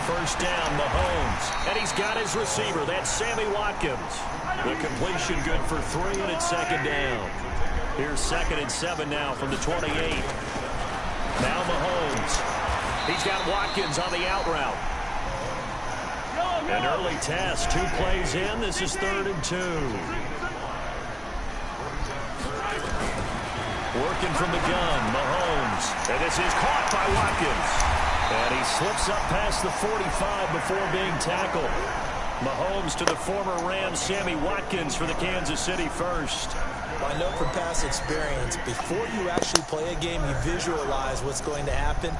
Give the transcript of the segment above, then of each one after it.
first down, Mahomes. And he's got his receiver. That's Sammy Watkins. The completion good for 3, and it's second down. Here's 2nd and 7 now from the 28. Now Mahomes. He's got Watkins on the out route. An early test. 2 plays in. This is 3rd and 2. Working from the gun, Mahomes. And this is caught by Watkins. And he slips up past the 45 before being tackled. Mahomes to the former Rams, Sammy Watkins, for the Kansas City first. I know from past experience, before you actually play a game, you visualize what's going to happen.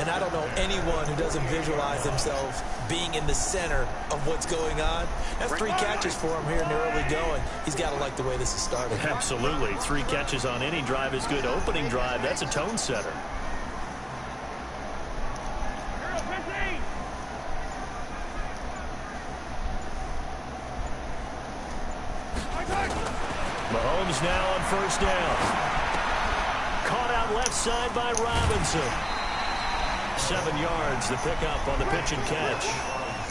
And I don't know anyone who doesn't visualize themselves being in the center of what's going on. That's 3 catches for him here in the early going. He's got to like the way this is started. Absolutely. 3 catches on any drive is good. Opening drive, that's a tone setter. Mahomes now on first down. Caught out left side by Robinson. 7 yards, the pickup on the pitch and catch.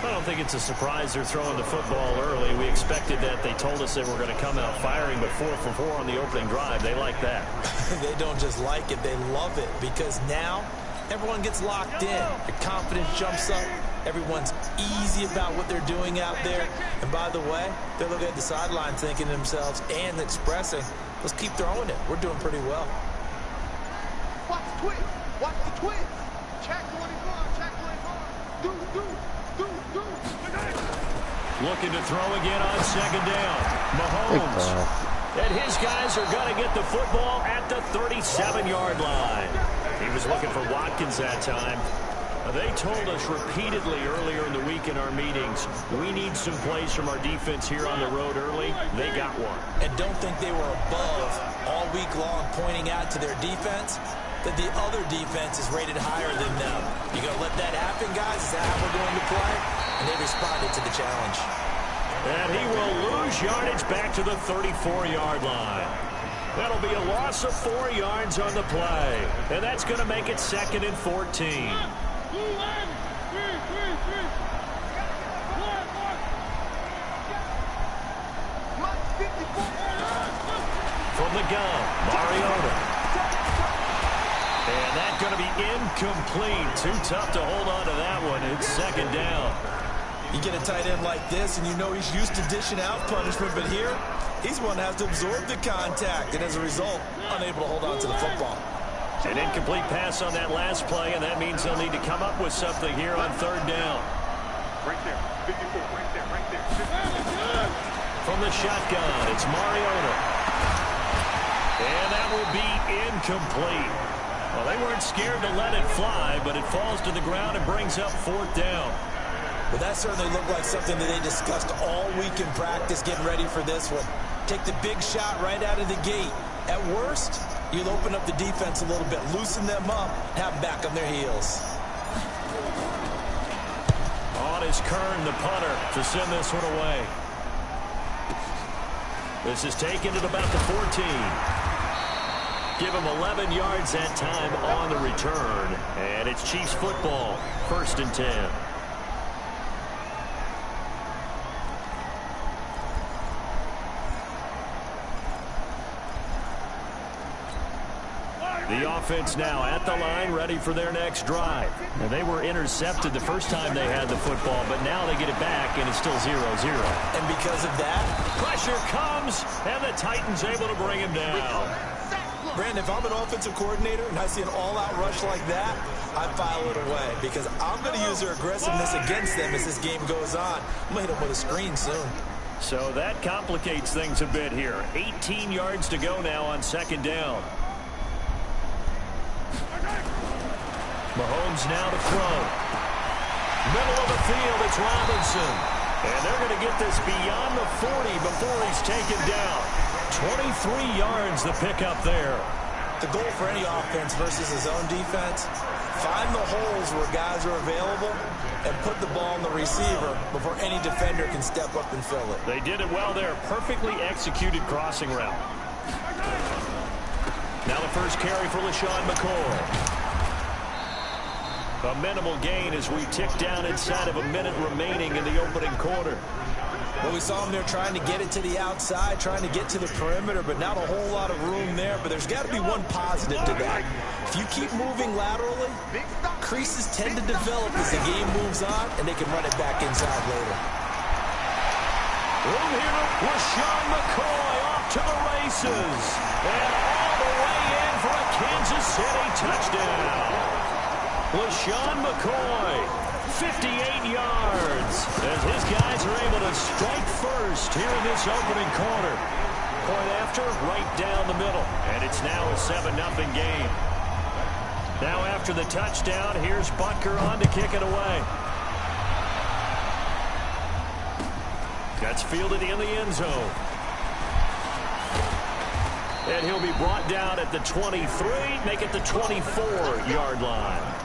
I don't think it's a surprise they're throwing the football early. We expected that. They told us they were going to come out firing, but 4 for 4 on the opening drive. They like that. They don't just like it, they love it, because now everyone gets locked in. Their confidence jumps up. Everyone's easy about what they're doing out there. And by the way, they're looking at the sideline thinking to themselves and expressing, let's keep throwing it. We're doing pretty well. Watch the twist. Watch the twist. Check 24. Check 24. Do. Looking to throw again on second down. Mahomes. And his guys are going to get the football at the 37-yard line. He was looking for Watkins that time. They told us repeatedly earlier in the week in our meetings, we need some plays from our defense here on the road early. They got one. And don't think they were above all week long pointing out to their defense that the other defense is rated higher than them. You going to let that happen, guys? Is that how we're going to play? And they responded to the challenge. And he will lose yardage back to the 34-yard line. That'll be a loss of 4 yards on the play. And that's going to make it 2nd and 14. From the gun, Mariota. And that's going to be incomplete. Too tough to hold on to that one. It's 2nd down. You get a tight end like this, and you know he's used to dishing out punishment, but here, he's one that has to absorb the contact, and as a result, unable to hold on to the football. An incomplete pass on that last play, and that means they'll need to come up with something here on 3rd down. Right there. 54. Right there. Right there. From the shotgun, it's Mariota. And that will be incomplete. Well, they weren't scared to let it fly, but it falls to the ground and brings up 4th down. Well, that certainly looked like something that they discussed all week in practice, getting ready for this one. Take the big shot right out of the gate. At worst, you'll open up the defense a little bit, loosen them up, have them back on their heels. On is Kern, the punter, to send this one away. This is taken at about the 14. Give him 11 yards that time on the return. And it's Chiefs football, 1st and 10. The offense now at the line, ready for their next drive. Now, they were intercepted the first time they had the football, but now they get it back, and it's still 0-0. And because of that, pressure comes, and the Titans able to bring him down. Brandon, if I'm an offensive coordinator and I see an all-out rush like that, I file it away because I'm going to use their aggressiveness against them as this game goes on. I'm going to hit them with a screen soon. So that complicates things a bit here. 18 yards to go now on 2nd down. Mahomes now to throw. Middle of the field, it's Robinson. And they're going to get this beyond the 40 before he's taken down. 23 yards the pickup there. The goal for any offense versus his own defense, find the holes where guys are available and put the ball on the receiver before any defender can step up and fill it. They did it well there. Perfectly executed crossing route. Now the first carry for LaShawn McCoy. A minimal gain as we tick down inside of a minute remaining in the opening quarter. Well, we saw him there trying to get it to the outside, trying to get to the perimeter, but not a whole lot of room there. But there's got to be one positive to that. If you keep moving laterally, creases tend to develop as the game moves on, and they can run it back inside later. Room here with Sean McCoy off to the races. And all the way in for a Kansas City touchdown. LaShawn McCoy, 58 yards, as his guys are able to strike first here in this opening quarter. Point after, right down the middle, and it's now a 7-0 game. Now after the touchdown, here's Butker on to kick it away. That's fielded in the end zone. And he'll be brought down at the 23, make it the 24-yard line.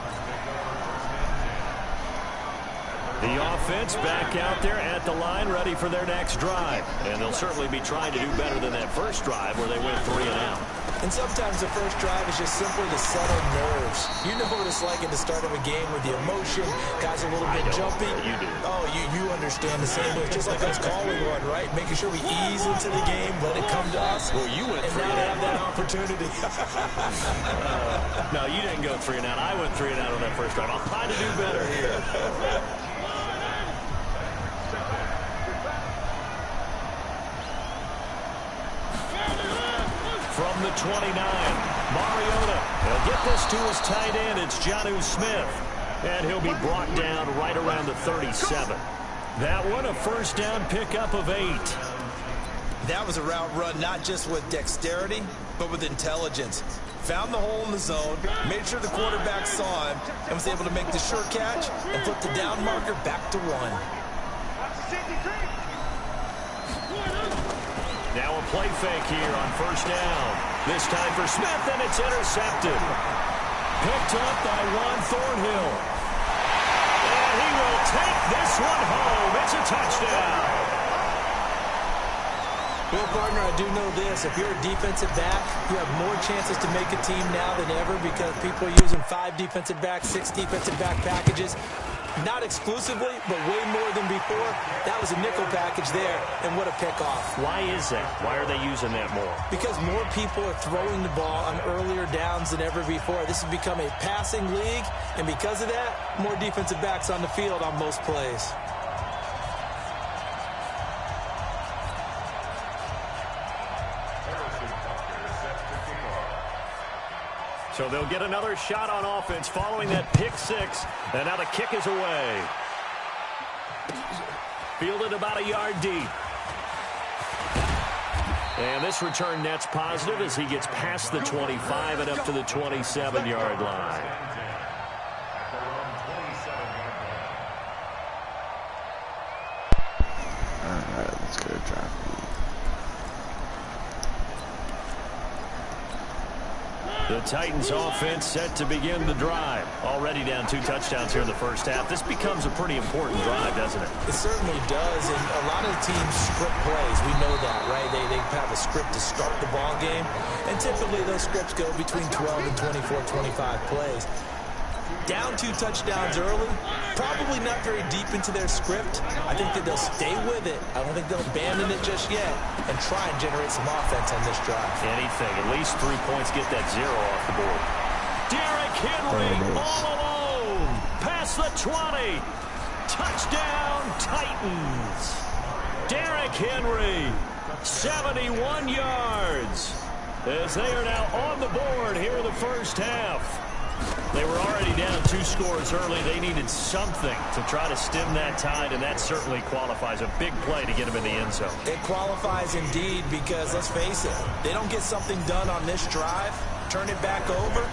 The offense back out there at the line, ready for their next drive. And they'll certainly be trying to do better than that first drive where they went 3 and out. And sometimes the first drive is just simply to settle nerves. You know what it's like at the start of a game with the emotion, guys a little bit jumpy. You do. Oh, you understand the same way. Just like us calling one, right? Making sure we ease into the game, let it come to us. Well, you went 3 and out. And now I have that opportunity. No, you didn't go 3 and out. I went 3 and out on that first drive. I'll try to do better here. From the 29, Mariota. He'll get this to his tight end. It's Jonnu Smith. And he'll be brought down right around the 37. That one, a first down pickup of 8. That was a route run not just with dexterity, but with intelligence. Found the hole in the zone, made sure the quarterback saw him, and was able to make the short catch and put the down marker back to 1. Now a play fake here on first down. This time for Smith, and it's intercepted. Picked up by Juan Thornhill. And he will take this one home. It's a touchdown. Well, partner, I do know this. If you're a defensive back, you have more chances to make a team now than ever because people are using 5 defensive backs, 6 defensive back packages. Not exclusively, but way more than before. That was a nickel package there, and what a pickoff. Why is that? Why are they using that more? Because more people are throwing the ball on earlier downs than ever before. This has become a passing league, and because of that, more defensive backs on the field on most plays. So they'll get another shot on offense following that pick 6. And now the kick is away. Fielded about a yard deep. And this return net's positive as he gets past the 25 and up to the 27-yard line. All right, let's go drive. The Titans offense set to begin the drive. Already down 2 touchdowns here in the first half. This becomes a pretty important drive, doesn't it? It certainly does, and a lot of teams script plays. We know that, right? They have a script to start the ball game, and typically those scripts go between 12 and 24, 25 plays. Down 2 touchdowns early, probably not very deep into their script. I think that they'll stay with it. I don't think they'll abandon it just yet and try and generate some offense on this drive. Anything. At least 3 points, get that 0 off the board. Derrick Henry all alone. Past the 20. Touchdown, Titans. Derrick Henry, 71 yards. As they are now on the board here in the first half. They were already down 2 scores early. They needed something to try to stem that tide, and that certainly qualifies. A big play to get them in the end zone. It qualifies indeed because, let's face it, they don't get something done on this drive, turn it back over,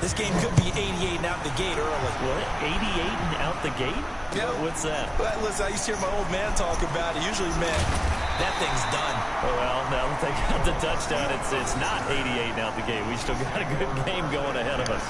this game could be 88 and out the gate early. What? 88 and out the gate? Yeah. What's that? Well, listen, I used to hear my old man talk about it. Usually meant that thing's done. Well, now that they got the touchdown, it's not 88 and out the gate. We still got a good game going ahead of us.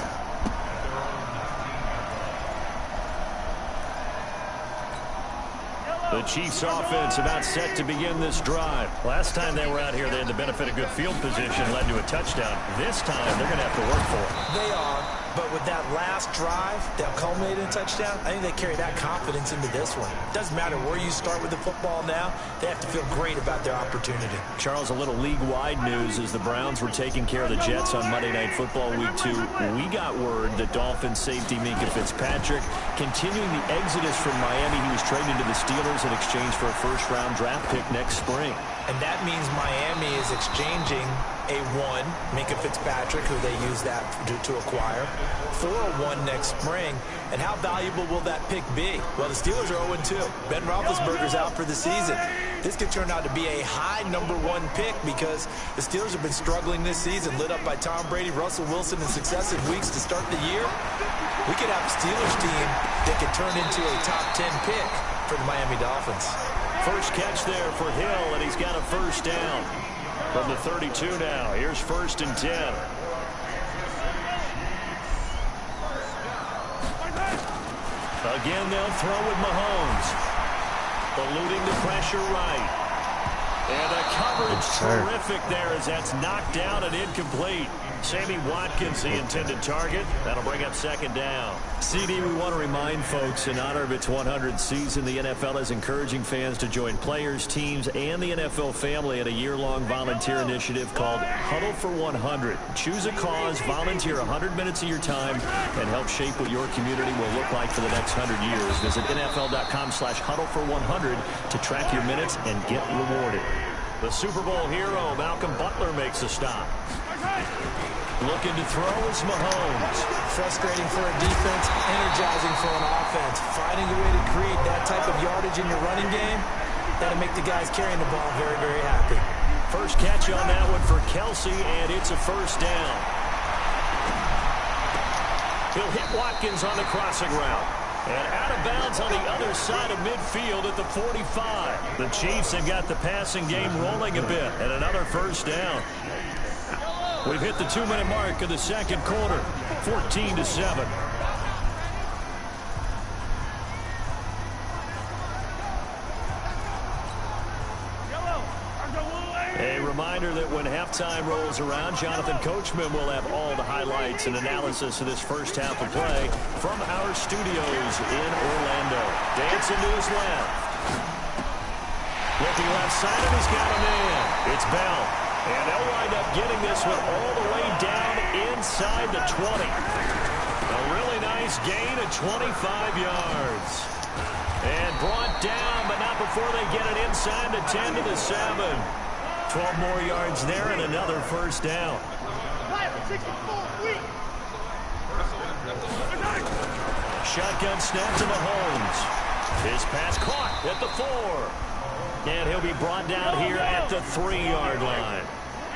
The Chiefs offense about set to begin this drive. Last time they were out here, they had the benefit of good field position, led to a touchdown. This time, they're going to have to work for it. They are. But with that last drive that culminated in a touchdown, I think they carry that confidence into this one. It doesn't matter where you start with the football now. They have to feel great about their opportunity. Charles, a little league-wide news as the Browns were taking care of the Jets on Monday Night Football Week 2. We got word that Dolphins safety Minkah Fitzpatrick continuing the exodus from Miami. He was traded to the Steelers in exchange for a first-round draft pick next spring. And that means Miami is exchanging a 1, Minkah Fitzpatrick, who they used that to acquire, for a 1 next spring. And how valuable will that pick be? Well, the Steelers are 0-2. Ben Roethlisberger's out for the season. This could turn out to be a high #1 pick because the Steelers have been struggling this season, lit up by Tom Brady, Russell Wilson in successive weeks to start the year. We could have a Steelers team that could turn into a top 10 pick for the Miami Dolphins. First catch there for Hill, and he's got a first down. From the 32 now, here's 1st and 10. Again, they'll throw with Mahomes. Eluding the pressure right. And a coverage terrific there as that's knocked down and incomplete. Sammy Watkins, the intended target. That'll bring up 2nd down. CD, we want to remind folks, in honor of its 100th season, the NFL is encouraging fans to join players, teams, and the NFL family in a year-long volunteer initiative called Huddle for 100. Choose a cause, volunteer 100 minutes of your time, and help shape what your community will look like for the next 100 years. Visit NFL.com/huddle for 100 to track your minutes and get rewarded. The Super Bowl hero, Malcolm Butler, makes a stop. Looking to throw is Mahomes. Frustrating for a defense, energizing for an offense. Finding a way to create that type of yardage in your running game, that'll make the guys carrying the ball very, very happy. First catch on that one for Kelsey, and it's a first down. He'll hit Watkins on the crossing route. And out of bounds on the other side of midfield at the 45. The Chiefs have got the passing game rolling a bit, and another first down. We've hit the 2-minute mark of the second quarter, 14-7. A reminder that when halftime rolls around, Jonathan Coachman will have all the highlights and analysis of this first half of play from our studios in Orlando. Dancing to his left. Looking left side, and he's got him in. It's Bell. And they'll wind up getting this one all the way down inside the 20. A really nice gain of 25 yards. And brought down, but not before they get it inside the 10 to the 7. 12 more yards there and another first down. Shotgun snap to Mahomes. His pass caught at the 4. And he'll be brought down here at the 3-yard line.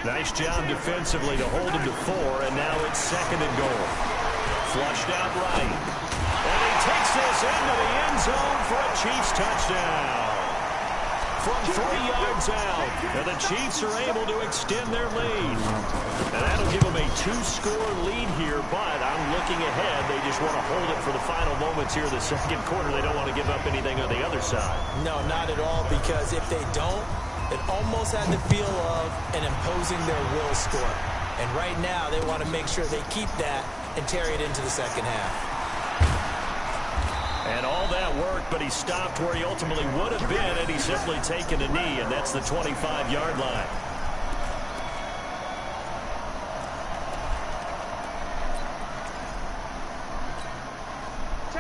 Nice job defensively to hold him to 4, and now it's 2nd and goal. Flushed out right. And he takes this into the end zone for a Chiefs touchdown. From 3 yards out, and the Chiefs are able to extend their lead. And that'll give them a 2-score lead here, but I'm looking ahead. They just want to hold it for the final moments here of the second quarter. They don't want to give up anything on the other side. No, not at all, because if they don't, it almost had the feel of an imposing their will score. And right now, they want to make sure they keep that and carry it into the second half. And all that work, but he stopped where he ultimately would have been, and he's simply taken a knee, and that's the 25-yard line.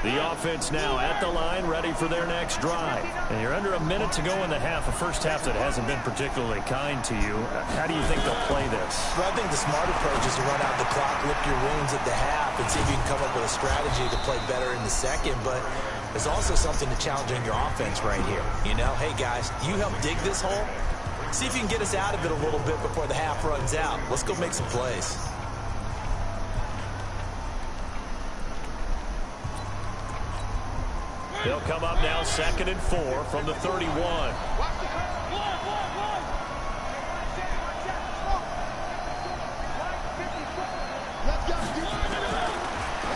The offense now at the line, ready for their next drive. And you're under a minute to go in the half, a first half that hasn't been particularly kind to you. How do you think they'll play this? Well, I think the smart approach is to run out the clock, lick your wounds at the half, and see if you can come up with a strategy to play better in the second. But there's also something to challenging your offense right here. You know, hey, guys, you help dig this hole. See if you can get us out of it a little bit before the half runs out. Let's go make some plays. They'll come up now 2nd and 4 from the 31.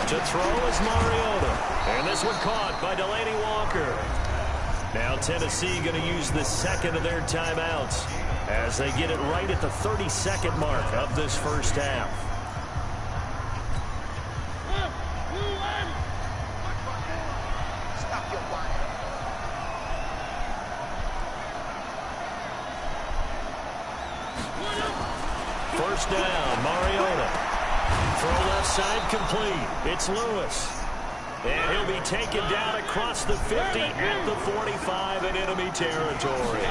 To throw is Mariota. And this one caught by Delaney Walker. Now Tennessee going to use the 2nd of their timeouts as they get it right at the 32nd mark of this first half. first down. Mariota. Throw left side complete. It's Lewis. And he'll be taken down across the 50 at the 45 in enemy territory.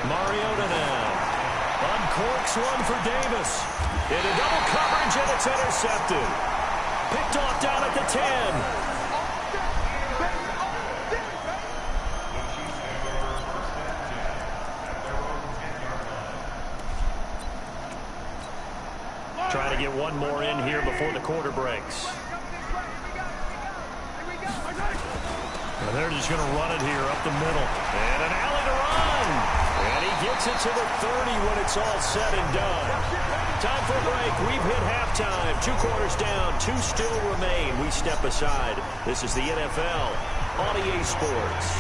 Mariota now. Uncorks one for Davis. Into double coverage, and it's intercepted. Picked off down at the 10. Trying to get one more in here before the quarter breaks. And they're just going to run it here up the middle. And an alley to run. And he gets it to the 30 when it's all said and done. Time for a break. We've hit halftime. 2 quarters down. 2 still remain. We step aside. This is the NFL on EA Sports.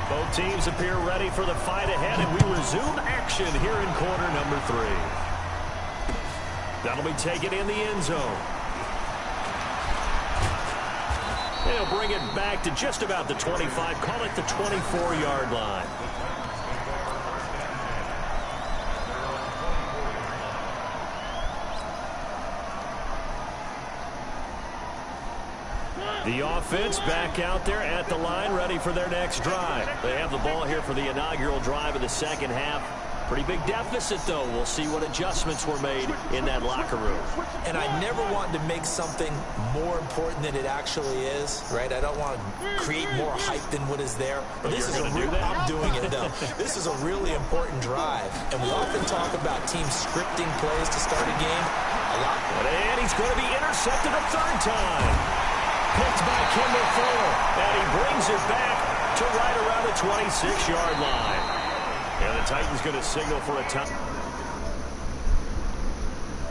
Both teams appear ready for the fight ahead, and we resume action here in quarter number 3. That'll be taken in the end zone. They'll bring it back to just about the 25. Call it the 24-yard line. The offense back out there at the line, ready for their next drive. They have the ball here for the inaugural drive of the second half. Pretty big deficit, though. We'll see what adjustments were made in that locker room. And I never want to make something more important than it actually is, right? I don't want to create more hype than what is there. But this is a real, I'm doing it, though. This is a really important drive. And we often talk about teams scripting plays to start a game. A lot. And he's going to be intercepted a third time. Picked by Kendall Fuller. And he brings it back to right around the 26-yard line. And the Titans going to signal for a time.